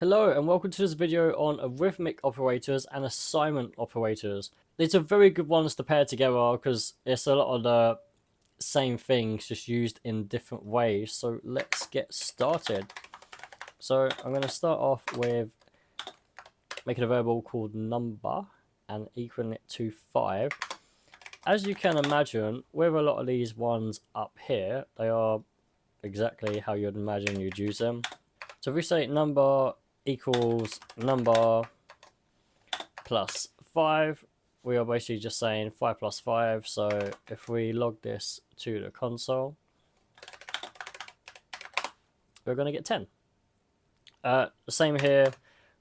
Hello and welcome to this video on arithmetic operators and assignment operators. These are very good ones to pair together because it's a lot of the same things just used in different ways. So let's get started. So I'm going to start off with making a variable called number and equaling it to 5. As you can imagine, with a lot of these ones up here, they are exactly how you'd imagine you'd use them. So if we say number equals number plus 5, we are basically just saying 5 plus 5. So if we log this to the console, we're going to get 10. The same here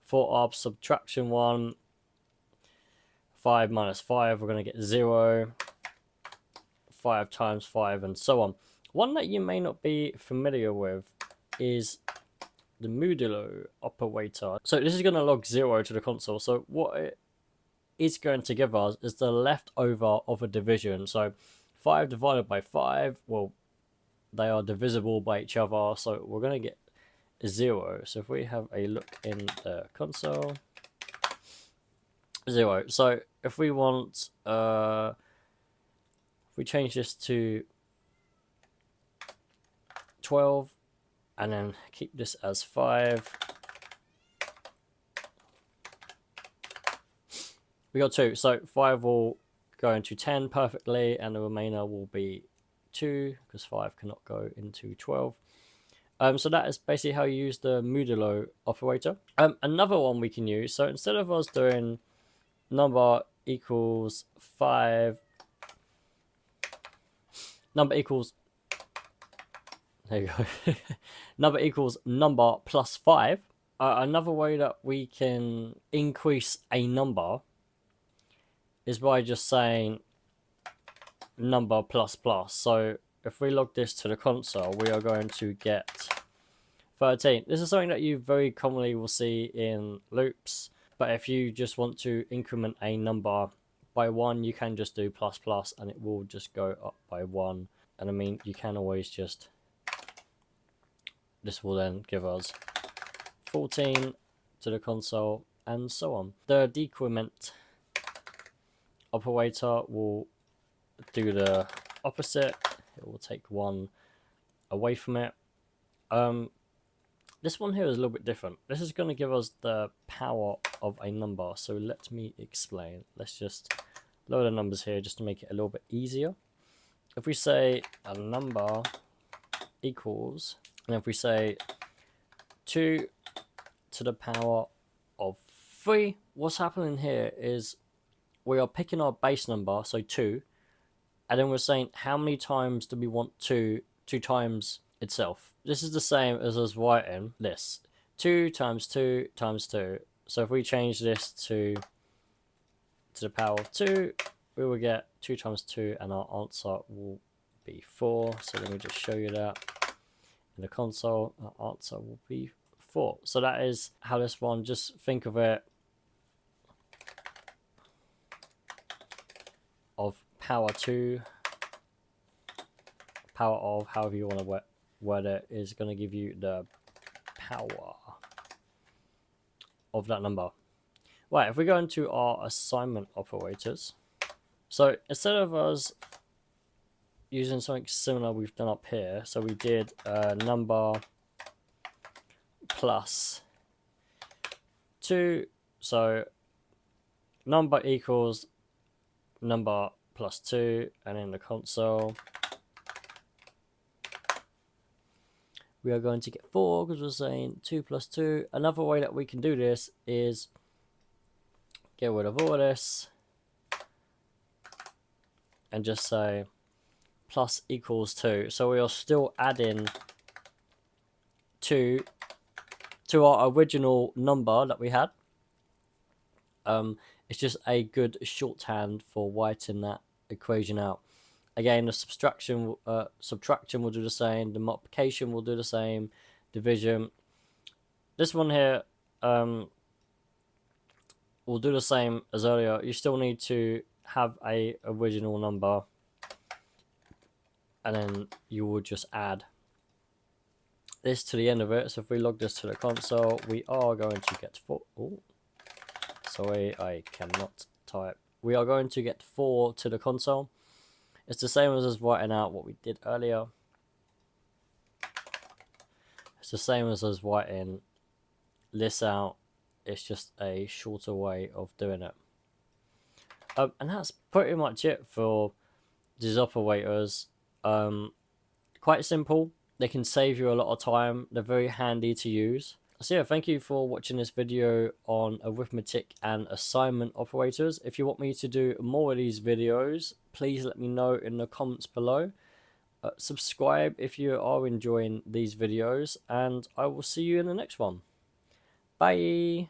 for our subtraction one. 5 minus 5, we're going to get 0. 5 times 5, and so on. One that you may not be familiar with is the Mudulo Operator. So this is going to log 0 to the console. So what it is going to give us is the leftover of a division. So 5 divided by 5, well, they are divisible by each other. So we're going to get 0. So if we have a look in the console, 0. So if we want, if we change this to 12, and then keep this as 5, we got 2. So 5 will go into 10 perfectly, and the remainder will be 2 because 5 cannot go into 12. So that is basically how you use the Mudulo operator. Another one we can use, so instead of us doing number equals 5, number equals, there you go, number equals number plus 5. Another way that we can increase a number is by just saying number plus plus. So if we log this to the console, we are going to get 13. This is something that you very commonly will see in loops, but if you just want to increment a number by 1, you can just do plus plus and it will just go up by 1. And I mean, you can always just, this will then give us 14 to the console, and so on. The decrement operator will do the opposite. It will take 1 away from it. This one here is a little bit different. This is going to give us the power of a number. So let me explain. Let's just load the numbers here just to make it a little bit easier. If we say a number equals, and if we say 2 to the power of 3, what's happening here is we are picking our base number, so 2, and then we're saying how many times do we want 2 times itself. This is the same as us writing this 2 times 2 times 2. So if we change this to the power of 2, we will get 2 times 2, and our answer will be 4. So let me just show you that. In the console, our answer will be 4. So that is how this one, just think of it of power 2, power of, however you want to word it, is going to give you the power of that number. Right, if we go into our assignment operators, so instead of us using something similar we've done up here, so we did number plus 2, so number equals number plus 2, and in the console we are going to get 4 because we're saying 2 plus 2. Another way that we can do this is get rid of all of this and just say plus equals 2. So we are still adding 2 to our original number that we had. It's just a good shorthand for writing that equation out. Again, the subtraction will do the same. The multiplication will do the same. Division. This one here will do the same as earlier. You still need to have a original number, and then you will just add this to the end of it. So if we log this to the console, we are going to get 4. Oh, sorry, I cannot type. We are going to get 4 to the console. It's the same as us writing out what we did earlier. It's the same as us writing this out. It's just a shorter way of doing it. And that's pretty much it for these operators. Quite simple. They can save you a lot of time. They're very handy to use. So yeah, thank you for watching this video on arithmetic and assignment operators. If you want me to do more of these videos, please let me know in the comments below. Subscribe if you are enjoying these videos, and I will see you in the next one. Bye!